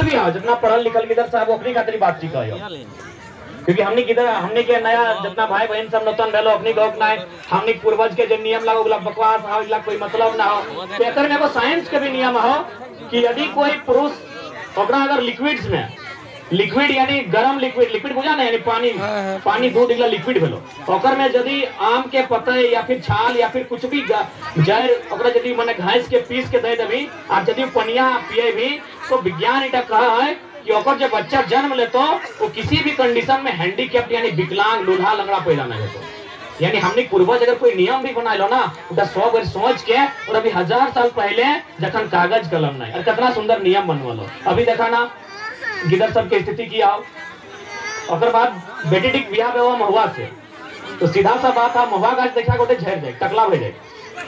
बात भी है जितना पढ़ल लिखल किधर साहब अपनी खातिर बात ठीक है, क्योंकि हमने किधर हमने के नया जितना भाई बहन सब नतन भेलो अपनी गौक ना हमने पूर्वज के जो नियम लागो गला बकवास हो इला कोई मतलब ना हो। तो एकर में एगो साइंस के भी नियम हो कि यदि कोई पुरुष ओकरा अगर लिक्विड्स में लिक्विड यानी गरम लिक्विड बुझा ना यानी पानी दूध इला लिक्विड भेलो ओकर में यदि आम के पत्ते या फिर छाल या फिर कुछ भी जड़ ओकरा यदि माने घास के पीस के दे देबी और यदि पनिया पिए भी तो विज्ञान इटा कहा है कि ओकर जब बच्चा जन्म ले तो वो किसी भी कंडीशन में हैंडीकैप्ड यानी विकलांग लूल्हा लंगड़ा पैदा नहीं होता। यानी हमने पूर्वज अगर कोई नियम भी बना लो ना उनका 100 बार सोच के और अभी 1000 साल पहले जखन कागज कलम नहीं और कितना सुंदर नियम बनवलो अभी देखा ना गिदर सब की स्थिति की आओ ओकर बाद बेटी टिक बियाह में महुआ से तो सीधा सा बात है महुआ गाछ देखा गोटे झड़ जाए टकला हो जाए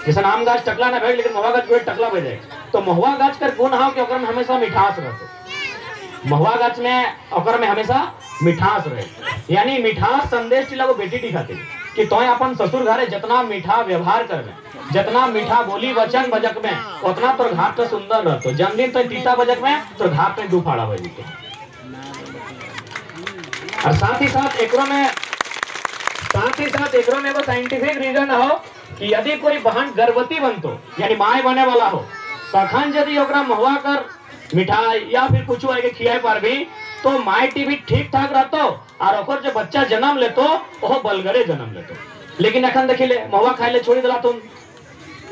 जैसे आम गाछ टकला ना भेल लेकिन महुआ गाछ गोटे टकला हो जाए। तो महुआ गाछ कर गुण हो कि ओकर में हमेशा मिठास रहते महुआ गाछ में ओकर में हमेशा मिठास रहे यानी मिठास संदेश लगो बेटी दिखाते कि तो अपन ससुर घरे जितना मीठा व्यवहार करबे जितना मीठा बोली वचन बजक में उतना तोर घाट तो सुंदर रहतो जन्मदिन तो तीता बजक में तो घाट में दुफाड़ा बज जेतो। और साथ ही साथ एकरो में एगो साइंटिफिक रीजन हो कि यदि कोई बहन गर्भवती बनतो यानी माय बने वाला हो तखन यदि ओकरा महुआ कर मिठाई या फिर कुछ आगे खियाए पारबी तो माइटी भी ठीक ठाक रहतो और ओकर जो बच्चा जन्म लेतो ओह बलगरे जन्म लेतो। लेकिन अखन देखिले महुआ खाए ले छोड़ी दिला तुम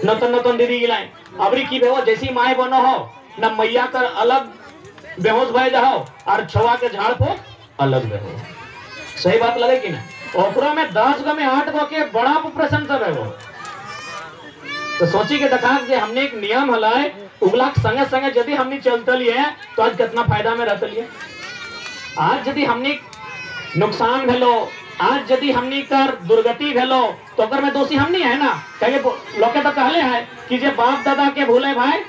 नतन दीदी गिलाए अबरी की भेवो जैसी माय बनो हो न मैया कर अलग बेहोश भय जाओ और छवा के झाड़ को अलग बेहो। सही बात लगे कि ना ओकरो में 10 गो में 8 गो के बड़ा ऑपरेशन सब है वो। तो सोची के देखा कि हमने एक नियम हलाए उगला संगे संगे यदि हमने चलतलिए तो आज कितना फायदा में रहतलिए। आज यदि हमने नुकसान भेलो आज यदि हमने कर दुर्गति भेलो तो अगर में दोषी हमनी है ना कहे लोके तो कहले है कि जे बाप दादा के भूले भाई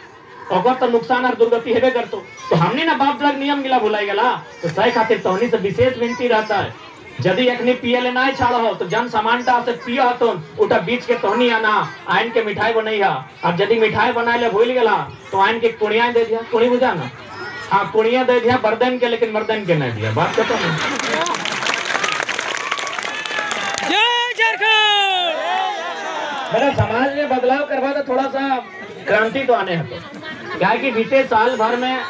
अगर तो नुकसान और दुर्गति हेबे करतो तो हमने ना बाप दादा नियम गिला भुलाई गला। तो सही खातिर तोहनी से विशेष विनती रहता है यदि अखनी पिए ले ना छाड़ हो तो जन समानता से पिया तो उठा बीच के तोहनी आना आइन के मिठाई बनैया अब यदि मिठाई बनाए ले भूल गला तो आइन के कुड़िया दे दिया कुड़ी बुझा ना हाँ कुड़िया दे दिया बर्दन के लेकिन मर्दन के नहीं दिया बात खत्म है। मेरा समाज में बदलाव करवा तो थोड़ा सा क्रांति तो आने है क्या कि बीते साल भर में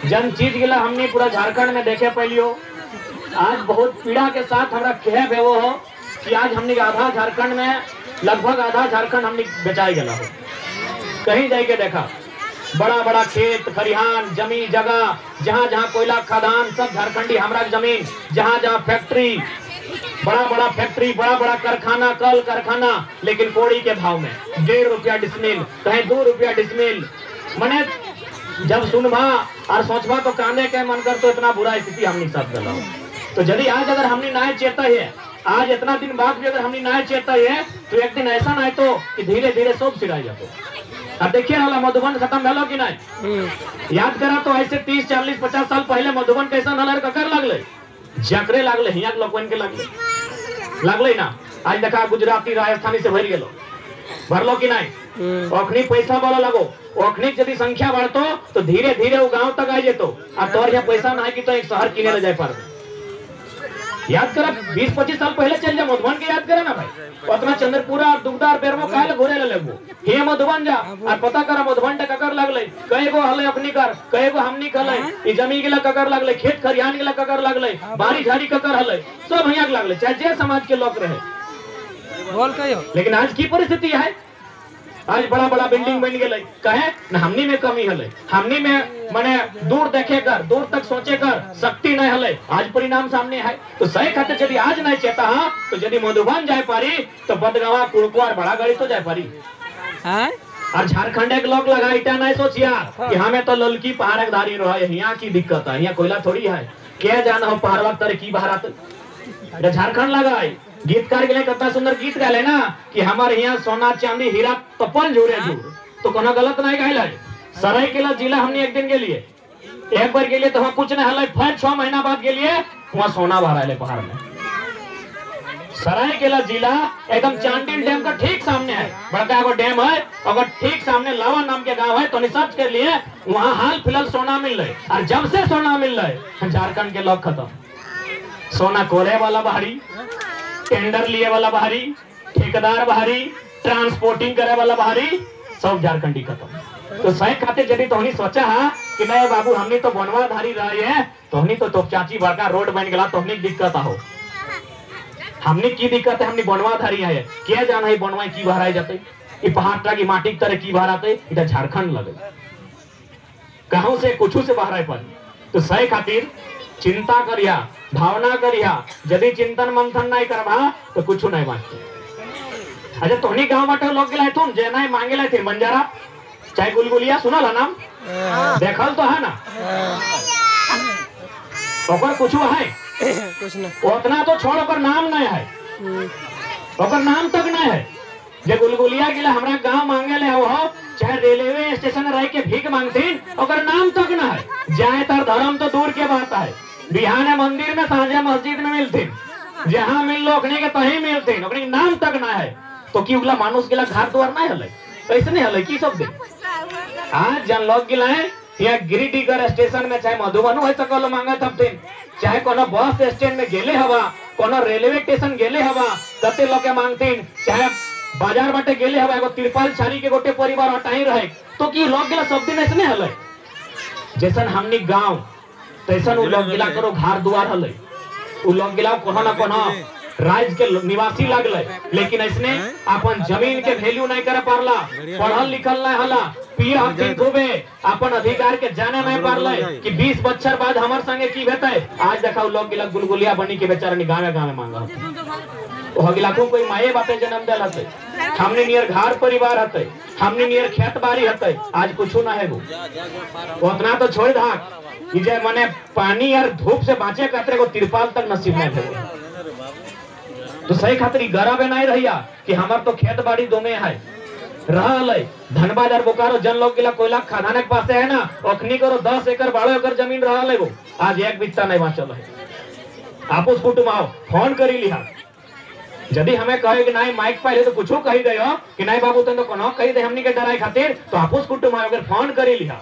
जन चीज गिला हमने पूरा झारखंड में देखे पहलियो आज बहुत पीड़ा के साथ हमारा कह भेवो हो कि आज हमने आधा झारखंड में लगभग आधा झारखंड हमने बेचाई गला हो। कहीं जाके देखा बड़ा बड़ा खेत खरिहान जमीन जगह जहाँ जहाँ कोयला खदान सब झारखंडी हमारा जमीन जहाँ जहाँ फैक्ट्री बड़ा बड़ा कारखाना कल कारखाना लेकिन कोड़ी के भाव में 1.5 रुपया डिसमिल कहीं 2 रुपया डिसमिल मने जब सुनभा और सोचभा तो काने के मन कर तो इतना बुरा स्थिति हमने साथ गला। तो यदि आज अगर हमने ना चेता है आज इतना दिन बाद भी अगर हमने ना चेता है तो एक दिन ऐसा ना तो कि धीरे धीरे सब सिराई जातो। अब देखिए वाला मधुबन खत्म भेलो कि नहीं याद करा तो ऐसे 30 40 50 साल पहले मधुबन कैसा नलर ककर लगले जकरे लागले हिया के लोगन के लागले ना आज देखा गुजराती राजस्थानी से भर गेलो भरलो कि नहीं ओखनी पैसा वाला लगो ओखनी यदि संख्या बढ़तो तो धीरे धीरे वो गांव तक आ जेतो और तोर यहाँ पैसा ना कि तो एक शहर किने ले जाए पार। याद करा 20-25 साल पहले चल जा मधुबन के याद करा ना भाई उतना चंद्रपुरा दुगदार बेरमो काहे घोरे ले लेबो हे मधुबन जा और पता करा मधुबन टे ककर लगले कई गो हले अपनी कर कई गो हमनी कले ई जमीन गेला ककर लगले खेत खरियान गेला ककर लगले बारी झाड़ी ककर हले सब हिया के लगले चाहे जे समाज के लोग रहे बोल कहियो। लेकिन आज की परिस्थिति है आज बड़ा बड़ा बिल्डिंग बन गए कहे न हमनी में कमी हले हमनी में माने दूर देखे कर दूर तक सोचे कर शक्ति नहीं हले आज परिणाम सामने है। तो सही खातिर यदि आज नहीं चेता हाँ तो यदि मधुबन जाए पारी तो बदगावा कुड़कुआर बड़ा गाड़ी तो जाए पारी और झारखंड एक लोग लगा इटा नहीं सोचिया कि हमें तो ललकी पहाड़ धारी रहा यहाँ की दिक्कत है यहाँ कोयला थोड़ी है क्या जाना हो पहाड़वा तर की बाहर झारखंड लगा गीतकार के लिए कितना सुंदर गीत गाले ना कि हमारे यहाँ सोना चांदी हीरा तपल जोरे जोर तो कोनो गलत नहीं गाइल सराय के जिला हमने एक दिन के लिए एक बार के लिए तो वहाँ कुछ नहीं हल फिर 6 महीना बाद के लिए वहाँ सोना भरा ले पहाड़ में सरायकेला जिला एकदम चांडिल डैम का ठीक सामने है, बड़का एगो डैम है, अगर ठीक सामने लावा नाम के गांव है, तो रिसर्च कर लिए वहाँ हाल फिलहाल सोना मिल रहा है। और जब से सोना मिल रहा है झारखंड के लोग खत्म, सोना कोरे वाला बाहरी, टेंडर लिए वाला बाहरी, ठेकेदार बाहरी, ट्रांसपोर्टिंग करे वाला बाहरी, सब झारखंडी खत्म। तो सही खातिर यदि तोहनी सोचा है कि नहीं बाबू हमनी तो बनवाधारी रही है, तोहनी तो चाची बड़का रोड बन गया, तोहनी दिक्कत हो। हमने की दिक्कत है, हमने बनवाधारी है, क्या जाना है बनवा की भराई जाते, ये पहाड़ की माटी की तरह की भराते, इधर झारखंड लगे कहूं से कुछ से बहराए पर। तो सही खातिर चिंता करिया, भावना करिया, यदि चिंतन मंथन नहीं करवा तो कुछ नहीं बांटते। अच्छा तोहनी गाँव बाटे लोग गए तुम जे नहीं मांगे थे बंजारा चाहे गुलगुलिया, सुनल है नाम, देखल तो है ना, ओकर कुछ है कुछ ना, उतना तो छोड़, ओकर नाम नहीं है, ओकर नाम तक नहीं है। जे गुलगुलिया गिला हमरा गांव मांगे ले हो, चाहे रेलवे स्टेशन रह के भीख मांगतीन, ओकर नाम तक ना है। जाए तर धर्म तो दूर के बात है, बिहाने मंदिर में सांझे मस्जिद में मिलते, जहाँ मिल लो के तही मिलते, ओकरे नाम तक ना है। तो की उगला मानुष गिला घर द्वार नहीं हल, कैसे नहीं हल की सब दे। आज जन लोग गिला है यहाँ गिरिडीह स्टेशन में, चाहे मधुबन है सकल मांगा तब दिन, चाहे कोनो बस स्टैंड में गेले हवा, कोनो रेलवे स्टेशन गेले हवा, कते लोग मांगतीन, चाहे बाजार बाटे गेले हवा, एगो तिरपाल छारी के गोटे परिवार हटाई रहे, तो की लोग गिला सब दिन ऐसे हल। जैसन हमनी गांव तैसन उ लोग गिला करो घर द्वार हल, उ लोग गिला कोनो ना कोनो राज्य के निवासी लगल, लेकिन इसने अपन जमीन के वैल्यू नहीं करे पारला, पढ़ल लिखल नहीं हला, पिए हथिन खूबे, अपन अधिकार के जाने नहीं पारले कि 20 बच्चर बाद हमार संगे की भेटे। आज देखा लोग गिला गुलगुलिया बनी के बेचारा गाँव गाँव मांगा, गिलाखों कोई माये बापे जन्म दिल हते, हमने नियर घर परिवार हते, हमने नियर खेत बाड़ी हते, आज कुछ ना है। वो उतना तो छोड़ धाक जे मने पानी और धूप से बाँचे कतरे को तिरपाल तक नसीब नहीं है। तो सही खातिर गर्व नहीं रहिया कि हमार तो खेत बाड़ी दो में है रहा, धनबाद और बोकारो जन लोग गिला कोयला खदान के पास है ना, अखनी करो 10 एकड़ 12 एकड़ जमीन रहा है, वो आज एक बित्ता नहीं बाँचल है। आपस कुटुम आओ फोन करी लिहा, यदि हमें कहे कि नहीं माइक पाए तो कुछ कही दे कि नहीं बाबू तुम तो कोनो कही दे हमनी के डराई खातिर, तो आपस कुटुम आओ फोन करी लिहा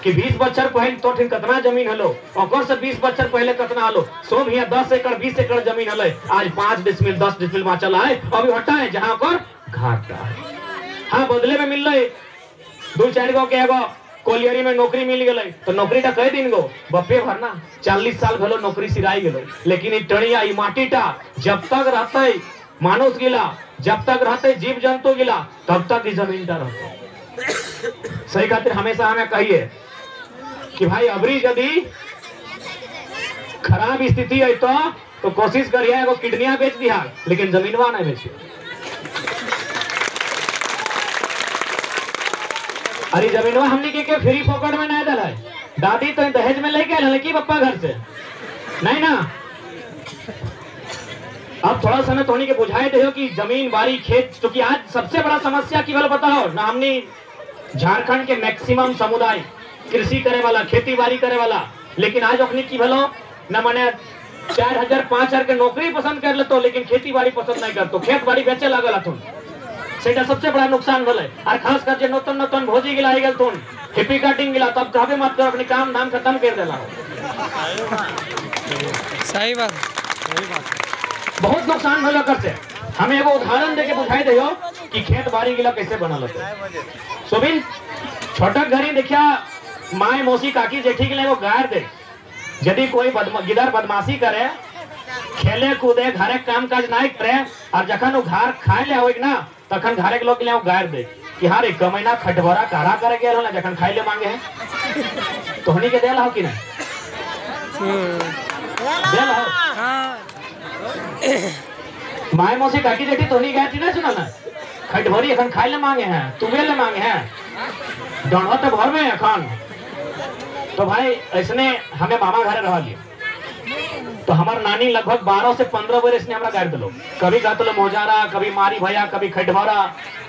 कि 20 बच्चर पहले तो कितना जमीन हलो, और से 20 बच्चर पहले कितना हलो, सो भैया 10 एकड़ 20 एकड़ जमीन हले, आज 5 डिसमिल 10 डिसमिल वहां चला है, अभी हटा है जहाँ पर घाटा है। हाँ बदले में मिल रहे 2-4 गो के एगो कोलियरी में नौकरी मिल गई, तो नौकरी टा कई दिन गो बप्पे भरना 40 साल भलो नौकरी सिराई गलो, लेकिन ई टणिया ई माटीटा जब तक रहते मानुष गिला, जब तक रहते जीव जंतु गिला, तब तक जमीन टा रहते। सही खातिर हमेशा हमें कहिए कि भाई अबरी यदि खराब स्थिति है तो कोशिश करिए एगो किडनिया बेच दिया, लेकिन जमीनवा नहीं बेचिए। अरे जमीनवा हमने के फ्री फोकट में नहीं दल है, दादी तो दहेज में लेके आए कि पप्पा घर से नहीं ना। अब थोड़ा समय तो के बुझाए दे कि जमीन बाड़ी खेत, क्योंकि आज सबसे बड़ा समस्या की वाला बताओ ना, हमने झारखंड के मैक्सिमम समुदाय कृषि करे वाला, खेती बाड़ी करे वाला, लेकिन आज अपनी की भलो न मने 4000-5000 के नौकरी पसंद कर लेतो, लेकिन खेती बाड़ी पसंद नहीं करतो, खेत बाड़ी बेचे लगल तुम, सेटा सबसे बड़ा नुकसान भले। और खास कर जे नूतन नूतन भोजी गिला गल तुम हिप्पी काटिंग गिला, तब कहबे मत कर, अपने काम धाम खत्म कर देला। सही बात बहुत नुकसान भले कर से। हमें एगो उदाहरण देके बुझाई दे कि खेत बाड़ी गिला कैसे बनल है। सुबिन छोटा घरी देखिया माए मौसी काकी जेठी के लिए वो गायर दे, यदि कोई गिदर बदमाशी करे, खेले कूदे, घरे काम काज नहीं करे, और जखन वो घर खाए ले हो ना, तखन घरे के लोग के लिए वो गायर दे कि हाँ एक महीना खटभरा कारा करे गया ना, जखन खाए ले मांगे हैं तो हनी के देला हो कि नहीं देला हो। माए मौसी काकी जेठी तो नहीं गए थी ना, सुना ना खटभरी अखन खाए ले मांगे हैं, तुम्हें ले मांगे हैं, डोंडवा तो घर में अखन। तो भाई ऐसने हमें मामा घर रह लिया, तो हमार नानी लगभग 12 से 15 बरस ने हमरा गायर दिलो, कभी कहते मोजारा, कभी मारी भैया, कभी खटभरा,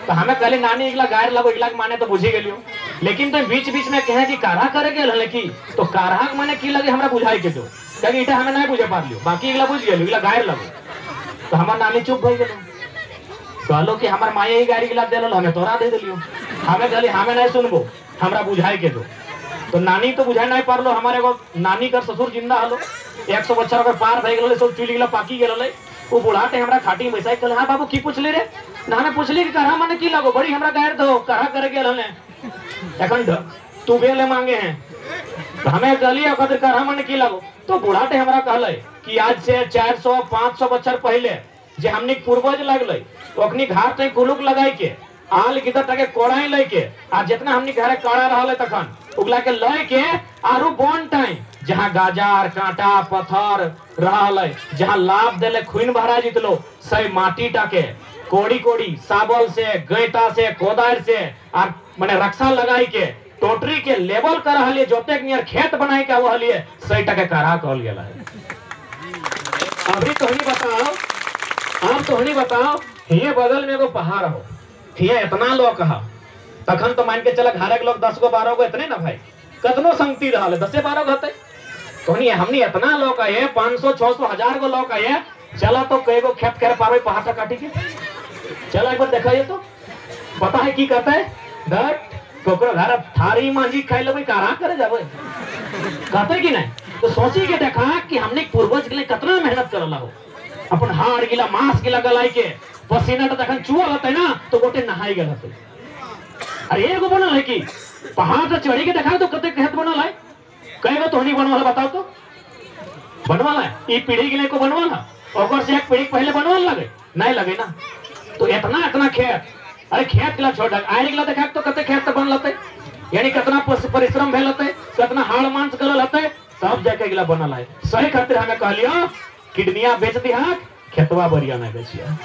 तो हमें कहले नानी इगला गायर लगो, इगला माने तो बुझी गेलियो, लेकिन तो बीच बीच में कहे कि काढ़ा करे के हले की, तो काढ़ा माने की लगे हमरा बुझाई के दो, क्योंकि इटा हमें नहीं बुझे पार लियो, बाकी इगला बुझ गेलियो, इगला गायर लगो। तो हमार नानी चुप हो गए, कहलो कि हमार माए ही गाड़ी गिला दिलो, हमें तोरा दे दिलियो। हमें कहली हमें नहीं सुनबो, हमरा बुझाए के दो। तो नानी तो बुझाए नहीं पारलो, हमारे को नानी कर ससुर जिंदा हलो 100 बच्चा के पार भई गेलो, सब चुली गिला पाकी गेलो। वो बुढ़ाते हमरा खाटी में बैसाई, कहले हां बाबू की पूछली रे, ना हमें पूछली कि करा माने की लगो, बड़ी हमरा गायर दो करा करे गेल हले एखन तू बेले मांगे हैं। तो हमें कहलिए खातिर करा माने की लगो। तो बुढ़ाते हमरा कहले कि आज से 400-500 बच्चर पहले जे हमनी पूर्वज लगले ओखनी घाट पे कुलुक लगाई के आल किधर तक कोड़ाई लेके आ जितना हमनी घरे काड़ा रहले तखन उगला के लेके आरु बोन टाइम जहां गाजार कांटा पत्थर रहले, जहां लाभ देले खून भरा जितलो सही माटी टाके कोड़ी कोड़ी साबल से गैता से कोदार से और माने रक्षा लगाई के टोटरी के लेवल कर हलिए जोते नियर खेत बनाई के वो हलिए सही टके करा कहल गेला है। अभी तो नहीं बताओ, आप तो नहीं बताओ, हिये बगल में एगो पहाड़ हो, हिये इतना लोग कहा तखन तो मान के चला घरे के लोग 10 गो 12 गो इतने ना भाई, कतनो संगति रहले 10-12 गो होते तो नहीं हमनी इतना लोग आए 500-600-1000 गो लोग आए। चला तो कई गो खेत कर पावे पहाड़ काटी के चला एक बार दिखाइए तो पता है की कहता है दट कोकरो घर थारी मांझी खाई लेबे करा करे जाबे कहते कि नहीं। तो सोची के देखा कि हमने पूर्वज के लिए कितना मेहनत करला हो, अपन हाड़ गिला मांस गिला गलाई के पसीना तो तखन चुआ होते ना तो गोटे नहाई गेल होते। अरे एगो बनल है कि पहाड़ से चढ़ी के देखा तो कते खेत बनल है, कई गो तोहनी बनवाला बताओ तो बनवाला है ई पीढ़ी के लिए को बनवाला ओकर से एक पीढ़ी पहले बनवाल लगे नहीं लगे ना। तो इतना खेत, अरे खेत गिला छोड़ आए गिला देखा तो कते खेत बन लते, यानी कितना परिश्रम भेल होते, कितना हाड़ मांस गलल होते, तब जाके गिला बनल है। सही खातिर हमें कहलियो किडनिया बेच दिया खेतवा बरिया नहीं बेचिया।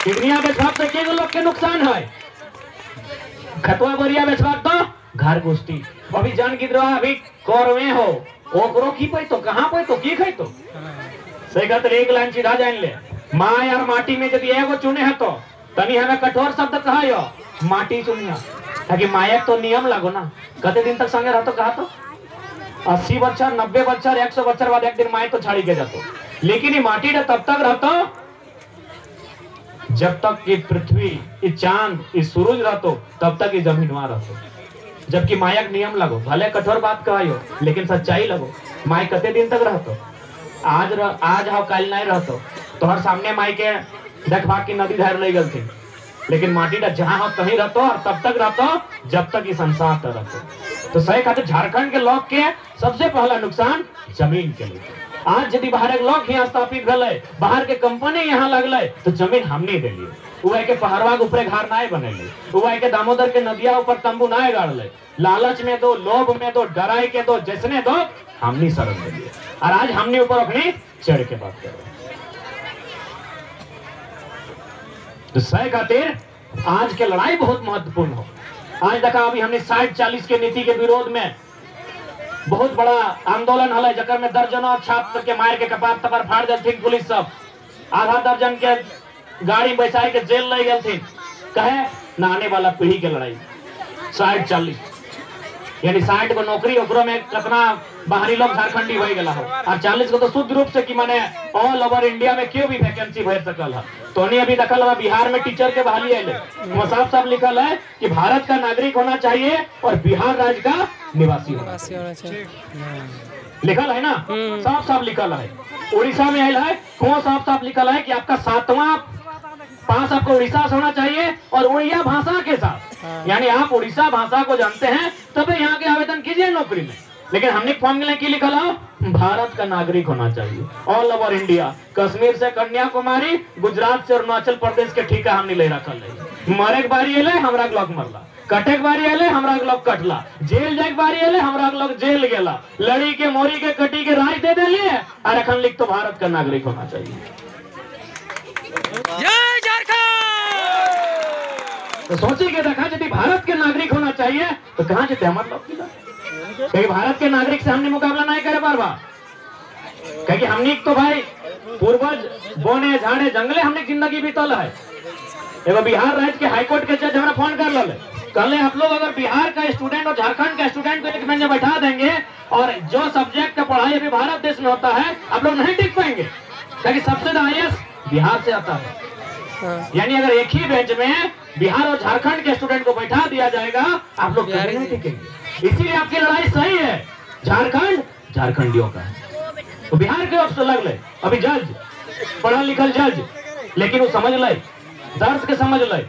किडनिया बेचवा से के लोग के नुकसान है, खेतवा बरिया बेचवा तो घर गोष्ठी अभी जान गिद्रो अभी कोरवे हो ओकरो की पे तो कहां पे तो की खाई तो सही खातिर एक लाइन सीधा जान ले माँ यार माटी में यदि एगो चुने है तो तनी हमें कठोर शब्द कहा माटी चुनिया ताकि माया तो नियम लागो ना। कते दिन तक संगे रहतो कहा तो 80 बच्चा 90 बच्चा 100 बच्चा बाद एक दिन माए तो छाड़ी के जातो, लेकिन ये माटी तब तक रहतो जब तक ये पृथ्वी ये चांद ये सूरज रहतो तब तक ये जमीन वहां रहतो। जबकि माया नियम लगो भले कठोर बात कहो लेकिन सच्चाई लगो। माई कते दिन तक रहतो आज हाँ कल नहीं रहतो तो हर सामने माई के देखभा की नदी धार ले गल थी, लेकिन माटी जहाँ हो कहीं रहतो और तब तक रहतो जब तक ये संसार तक रहतो। तो सही खातिर झारखंड के लोग के सबसे पहला नुकसान जमीन के लिए। आज यदि बाहर के लोग यहाँ स्थापित गले बाहर के कंपनी यहाँ लगले तो जमीन हमने दिलिए, वो के पहाड़वा के ऊपर घर ना बनेले, वो के दामोदर के नदिया ऊपर तंबू ना गाड़ले, लालच में दो लोभ में दो डराई के दो जैसने दो हमने शरण दिलिए और आज हमने ऊपर अपनी चढ़ के बात करो। तो सही खातिर आज के लड़ाई बहुत महत्वपूर्ण हो। आज देखा अभी हमने 60-40 के नीति के विरोध में बहुत बड़ा आंदोलन हल जकर में दर्जनों छात्र के मार के कपार तपर फाड़ दिल पुलिस सब, आधा दर्जन के गाड़ी बैसाई के जेल ले गए कहे न आने वाला पीढ़ी के लड़ाई 60-40 यानी 60 को नौकरी ओकरो में कितना बाहरी लोग झारखंडी हो गया हो और 40 को तो शुद्ध रूप से कि माने ऑल ओवर इंडिया में क्यों भी वैकेंसी भर सकल है। तो नहीं अभी देखल है बिहार में टीचर के बहाली आए वो साफ साफ लिखल है कि भारत का नागरिक होना चाहिए और बिहार राज्य का निवासी होना चाहिए, लिखल है ना साफ साफ लिखल है। उड़ीसा में आयल है वो साफ साफ लिखल है कि आपका 7वां पास आपको उड़ीसा से होना चाहिए और उड़िया भाषा के साथ, यानी आप उड़ीसा भाषा को जानते हैं तब यहाँ के आवेदन कीजिए नौकरी में। लेकिन हमने फॉर्म में की लिखा है भारत का नागरिक होना चाहिए ऑल ओवर इंडिया, कश्मीर से कन्याकुमारी, गुजरात से अरुणाचल प्रदेश के ठीका हमने ले रखल है। मरे के बारी एले हमरा के लोग मरला, कटे के बारी एले हमरा के लोग कटला, जेल जाए के बारी एले हमरा के लोग जेल गेला, लड़ी के मोरी के कटी के राज दे दिए और अखन लिख तो भारत का नागरिक होना चाहिए। जय झारखंड। तो सोचिए कि देखा यदि भारत के नागरिक होना चाहिए तो कहाँ से हमारे लोग कहीं भारत के नागरिक से हमने मुकाबला नहीं करे बार बार, क्योंकि हमने तो भाई पूर्वज बोने झाड़े जंगले हमने जिंदगी बीतल है। एगो बिहार राज्य के हाईकोर्ट के जज हमारा फोन कर ले कहले आप लोग अगर बिहार का स्टूडेंट और झारखंड का स्टूडेंट को एक बेंच में बैठा देंगे और जो सब्जेक्ट का पढ़ाई अभी भारत देश में होता है, आप लोग नहीं टिक पाएंगे, क्योंकि सबसे ज्यादा IAS बिहार से आता है। यानी अगर एक ही बेंच में बिहार और झारखंड के स्टूडेंट को बैठा दिया जाएगा, आप लोग कभी नहीं टिकेंगे। इसीलिए आपकी लड़ाई सही है, झारखंड झारखंडियों का है, तो बिहार के ऑप्शन लग ले। अभी जज, पढ़ा लिखल जज, लेकिन वो समझ ले, दर्द के समझ ले,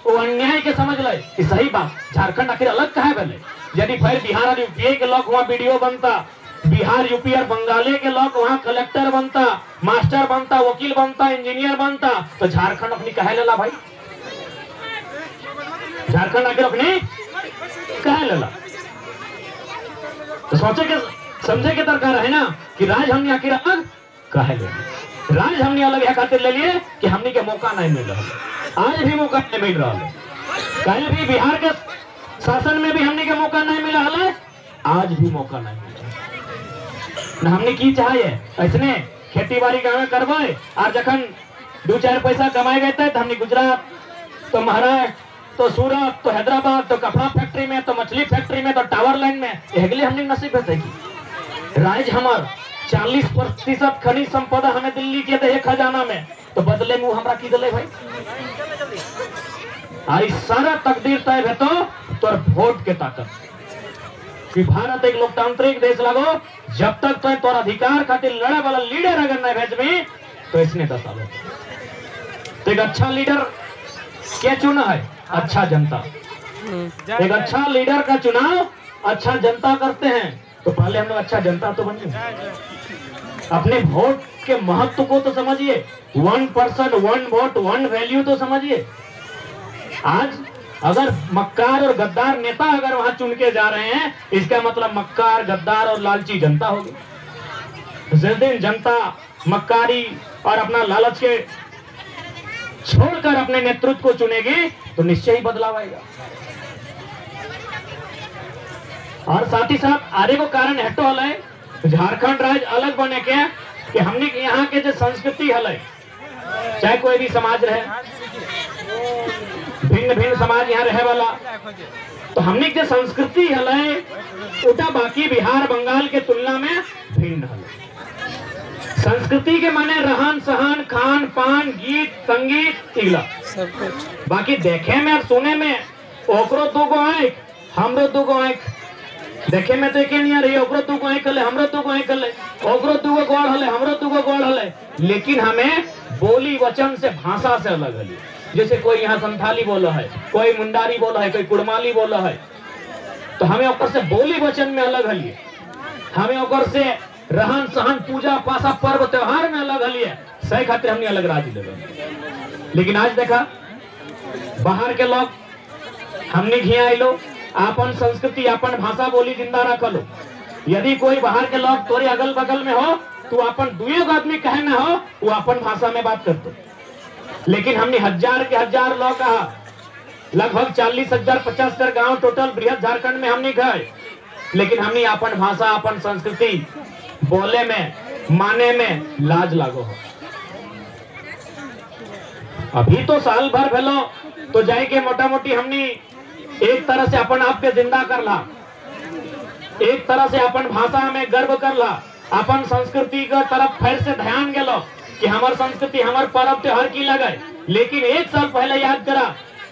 वो अन्याय के समझ ले कि सही बात झारखंड आखिर अलग कहा बने। यदि फिर बिहार और यूपी के लोग वहाँ बीडीओ बनता, बिहार यूपी और बंगाली के लोग वहाँ कलेक्टर बनता, मास्टर बनता, वकील बनता, इंजीनियर बनता, तो झारखंड अपनी कहे लेला भाई, झारखंड आखिर अपनी कहे लेला। तो सोचे के समझे के दरकार है ना कि राज हमने आखिर अलग कहे ले, राज हमने अलग है खातिर ले लिए कि हमने के मौका नहीं मिल रहा, आज भी मौका नहीं मिल रहा है, कहीं भी बिहार के शासन में भी हमने के मौका नहीं मिला है, आज भी मौका नहीं मिला न। हमने की चाहिए ऐसने खेती बाड़ी गाँव में करवाए, और जखन 2-4 पैसा कमाए गए थे तो हमने गुजरात, तो महाराष्ट्र, तो सूरत, तो हैदराबाद, तो कपड़ा फैक्ट्री में, तो मछली फैक्ट्री में, तो टावर लाइन में, अगले हमने नसीब है की राज हमार 40% खनिज संपदा हमें दिल्ली के दे खजाना में, तो बदले में हमरा की दले भाई। आई सारा तकदीर तय है तो वोट के ताकत कि भारत एक लोकतांत्रिक देश लगो, जब तक तो तोर अधिकार खातिर लड़े वाला लीडर अगर नहीं भेजबी तो इसने 10 साल। तो एक अच्छा लीडर क्या चुना है? अच्छा जनता। एक अच्छा लीडर का चुनाव अच्छा जनता करते हैं, तो पहले हम लोग अच्छा जनता तो बनिए, अपने वोट के महत्व को तो समझिए, 1 पर्सन 1 वोट 1 वैल्यू तो समझिए। आज अगर मक्कार और गद्दार नेता अगर वहां चुन के जा रहे हैं, इसका मतलब मक्कार, गद्दार और लालची जनता होगी। जिस दिन जनता मक्कारी और अपना लालच के छोड़कर अपने नेतृत्व को चुनेगी तो निश्चय ही बदलाव आएगा। और साथ ही साथ आगे को कारण हटो हल है, झारखंड राज्य अलग बने के कि हमने यहाँ के जो संस्कृति हल है, चाहे कोई भी समाज रहे, भिन्न भिन्न समाज यहाँ रहे वाला, तो हमने जो संस्कृति हल है उटा बाकी बिहार बंगाल के तुलना में भिन्न हल। संस्कृति के माने रहन सहन, खान पान, गीत संगीत इगला सब कुछ। बाकी देखे में और सुने में ओकरो 2 गो आंख हमरो 2 गो आंख, देखे में तो एक नहीं आ रही, ओकरो 2 गो आंख हले हमरो 2 गो आंख हले, ओकरो 2 गो गोड़ हले हमरो 2 गो गोड़ हले, लेकिन हमें बोली वचन से भाषा से अलग हली। जैसे कोई यहाँ संथाली बोला है, कोई मुंडारी बोला है, कोई कुड़माली बोला है, तो हमें ओकर से बोली वचन में अलग हलिए, हमें ओकर से रहन सहन, पूजा पासा, पर्व त्योहार में अलग हलिए, सही खातिर हमने अलग राज ले। लेकिन आज देखा बाहर के लोग हमने घिया लो अपन संस्कृति अपन भाषा बोली जिंदा रख लो। यदि कोई बाहर के लोग तोरे अगल बगल में हो तो अपन 2 आदमी कहे ना हो वो अपन भाषा में बात करते, लेकिन हमने 1000 के 1000 लोग कहा, लगभग 40,000 50,000 गांव टोटल बृहद झारखंड में हमने गए, लेकिन हमने अपन भाषा अपन संस्कृति बोले में माने में लाज लागो हो। अभी तो साल भर भेलो तो जाए के मोटा मोटी हमने एक तरह से अपन आप के जिंदा कर ला, एक तरह से अपन भाषा में गर्व कर ला, अपन संस्कृति का तरफ फिर से ध्यान गेलो कि हमार संस्कृति हमार पर्व त्योहार की लगे। लेकिन 1 साल पहले याद करा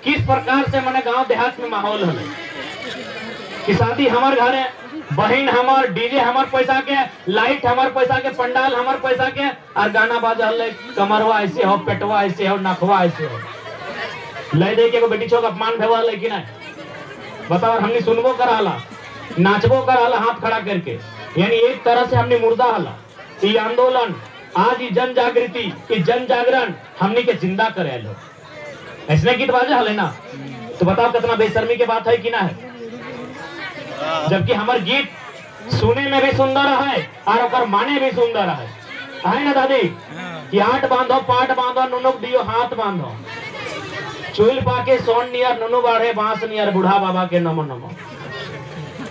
किस प्रकार से मैंने गांव देहात में माहौल हले कि शादी हमार घरे, बहन हमार, डीजे हमार पैसा के, लाइट हमार पैसा के, पंडाल हमार पैसा के, और गाना बाजा ले, कमरवा ऐसे हो, पेटवा ऐसे हो, नखवा ऐसे हो, ले दे के बेटी चौक अपमान भेवा लेकिन बताओ हमने सुनबो कराला, नाचबो कराला हाथ खड़ा करके, यानी एक तरह से हमने मुर्दा हला। ये आंदोलन आज ये जन जागृति, ये जन जागरण हमने के जिंदा करे लो, ऐसने गीत बाजे हले ना, तो बताओ कितना बेशर्मी की बात है कि ना है। जबकि हमारे गीत सुने में भी सुंदर है और ओकर माने भी सुंदर है ना दादी कि आठ बांधो पाट बांधो नुनुक दियो हाथ बांधो, चुल पाके सोन नियर नुनु बाढ़े बांस नियर बूढ़ा बाबा के नमो नमो,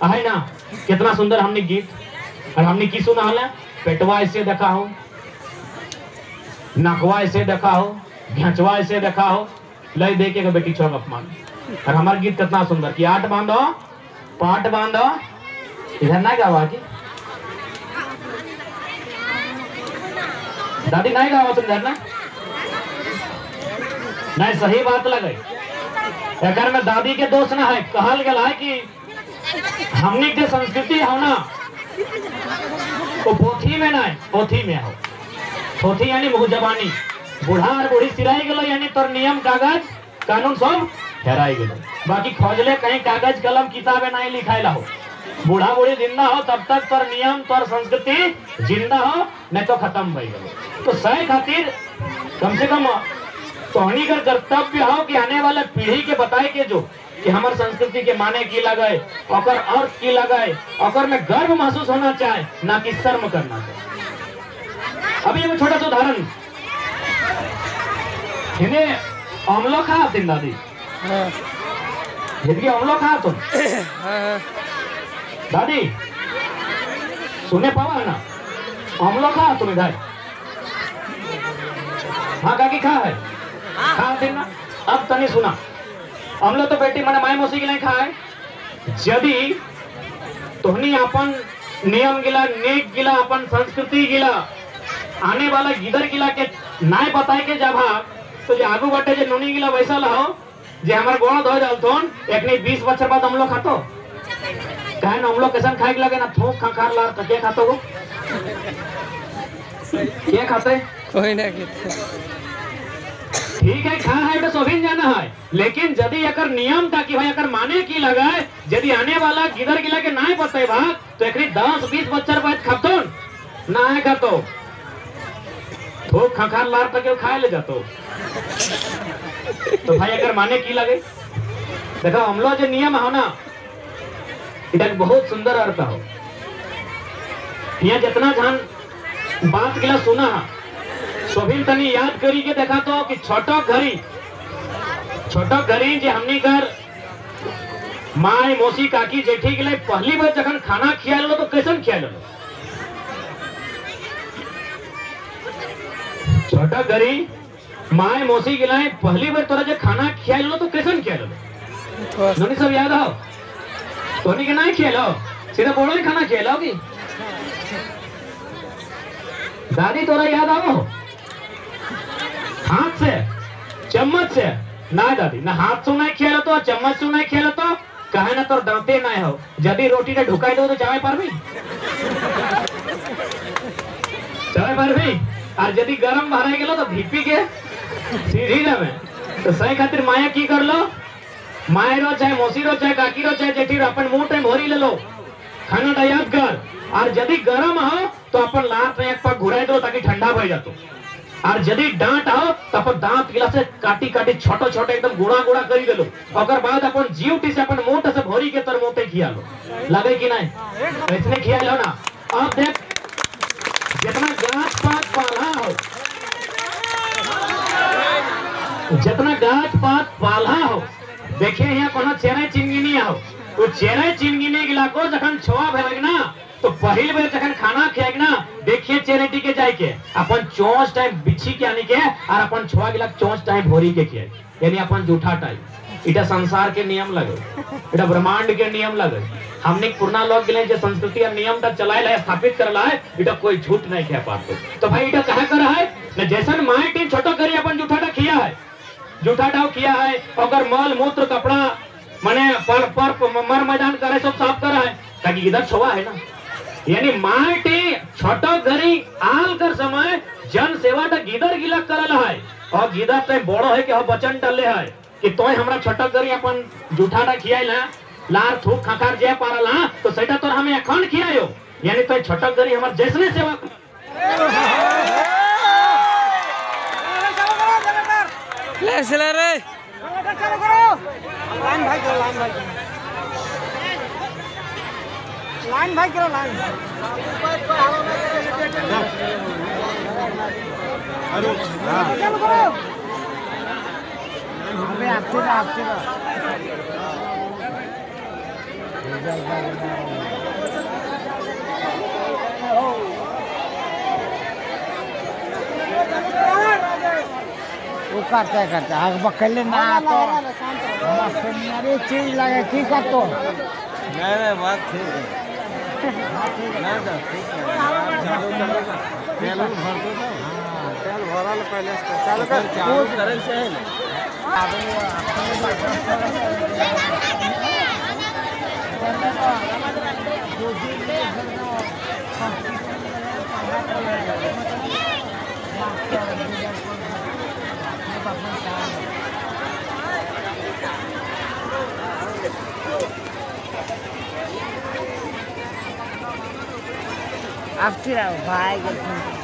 है ना। कितना सुंदर हमने गीत, और हमने की सुना है, पेटवा ऐसे देखा हो, नकवा ऐसे देखा हो, घेचवा ऐसे देखा हो, लय दे के बेटी चौक अपमान। और हमारा गीत कितना सुंदर कि आठ बांधो पाट बांधो, इधर ना गावा की दादी नहीं गाओ तुम घर ना नहीं सही बात लगे एकर में दादी के दोष ना है कहल गया है कि हमनी के संस्कृति हो ना तो पोथी में ना पोथी में हो पोथी यानी मुँह जबानी बूढ़ा और बूढ़ी सिराई गलो यानी तोर नियम कागज कानून सब हेराई गलो बाकी खोजले कहीं कागज कलम किताबें नहीं लिखाइला हो बूढ़ा बूढ़ी जिंदा हो तब तक तोर नियम तोर संस्कृति जिंदा हो नहीं तो खत्म हो गलो तो सही खातिर कम से कम तोहनी का कर्तव्य हो कि आने वाले पीढ़ी के बताए के जो कि हमारे संस्कृति के माने की लगाए और अर्थ की लगाए और में गर्व महसूस होना चाहे ना कि शर्म करना चाहे। अभी एक छोटा सा उदाहरण इन्हें अमलो खा दिन दादी जिंदगी अमलो खा तुम दादी सुने पावा ना अमलो खा तुम इधर हाँ काकी खा है खा देना अब तनी सुना अमलो तो बेटी मैंने माई मौसी के लिए खाए यदि तोहनी अपन नियम गिला नेक गिला अपन संस्कृति गिला आने वाला गिदर गिला के नाय बताए के जब तो जो आगू बटे जो नोनी गिला वैसा लहो जे हमारे गोड़ धो जालतोन एकनी 20 बच्चर बाद हम लोग खातो कहे ना हम लोग कैसन खाए लगे ना थूक खंखार लार तो क्या खातो वो क्या खाते कोई ना कहते ठीक है खा है तो सभी जाना है लेकिन यदि अगर नियम था कि भाई अगर माने की लगाए यदि आने वाला गिदर गिला के ना पते भाग तो एक 10-20 बच्चर बाद खातो ना है खातो थूक खंखार लार तो क्यों खाए ले जातो तो भाई अगर माने की लगे देखो हम लोग जो नियम हो ना इधर बहुत सुंदर अर्थ हो यहाँ जितना ध्यान बात गिला सुना है सभी तनी याद करी के देखा तो कि छोटो घरी जे हमनी घर माई मौसी काकी जेठी के लिए पहली बार जखन खाना खिया लो तो कैसन खिया लो छोटा घरी माए मौसी के लिए पहली बार तोरा जो खाना खिया लो तो कैसन खिया लो नोनी सब याद हो तोनी के नहीं खिया लो सीधा बोलो ही खाना खिया लो की दादी तोरा याद आओ हाथ से चम्मच से ना दादी ना हाथ से नहीं खेलो तो चम्मच से नहीं खेलो तो कहे ना तो दांते नहीं हो यदि रोटी ने ढुकाई दो तो चावे पर भी और यदि गरम भराई गेलो तो भीपी के सीधी जावे तो सही खातिर माया की कर लो माए रो चाहे मौसी रो चाहे काकी रो चाहे जेठी रो अपन मुंह टाइम भरी ले लो खाना टा याद कर और यदि गरम हो तो अपन लात में एक पग घुराई दो ताकि ठंडा हो जातो और यदि डांट आओ तो अपन दांत गिला से काटी काटी छोटो छोटे एकदम गुड़ा गुड़ा करी देलो और बाद अपन जीवटी से अपन मोट से भरी के तर मोटे खिया लो लगे कि नहीं ऐसने खिया लो ना अब देख जितना गाछ पात पाला हो जितना गाछ पात पाला हो देखिए यहाँ कोनो चेरे चिंगिनी आओ तो चेरे चिंगिनी गिला को जखन छोआ भेलग ना तो पहली बार जखन खाना खाएग ना देखिए चेरेटी के जाए के अपन चोंच टाइम बिछी के आने के और अपन छोआ गिला चोंच टाइम भोरी के किए यानी अपन जूठा टाइम इटा संसार के नियम लगे इटा ब्रह्मांड के नियम लगे हमने पुराना लोग गिले जो संस्कृति और नियम तक चलाए ला स्थापित करला है इटा कोई झूठ नहीं कह पाते तो भाई इटा कहा कर है न जैसन माए टीम छोटो करी अपन जूठा टा किया है जूठा टाव किया है अगर मल मूत्र कपड़ा मने पर मर मैदान करे सब साफ करा है ताकि इधर छोआ है ना यानी माटी छोटो घरी आल कर समय जन सेवा टा गिदर गिला करल है और गिदर तो बड़ो है कि वचन डाले है कि तोय हमरा छोटो घरी अपन जूठा टा खियाइला लार थूक खखार जे पारला तो सेटा तो हमें अखंड खियायो यानी तोय छोटो घरी हमर जैसने सेवा ले चला रे चलो करो लाइन भाई करो लाइन भाई करो लाइन चलो करो अबे आपसे वो करते आग बकले ना तो सुनने चीज लगे की करतो नहीं बात ठीक है ना तो ठीक है झाड़ू चलेगा तेल भर दो चल भरल पहले से चालू कर चालू करे से है ना अब फिर भाई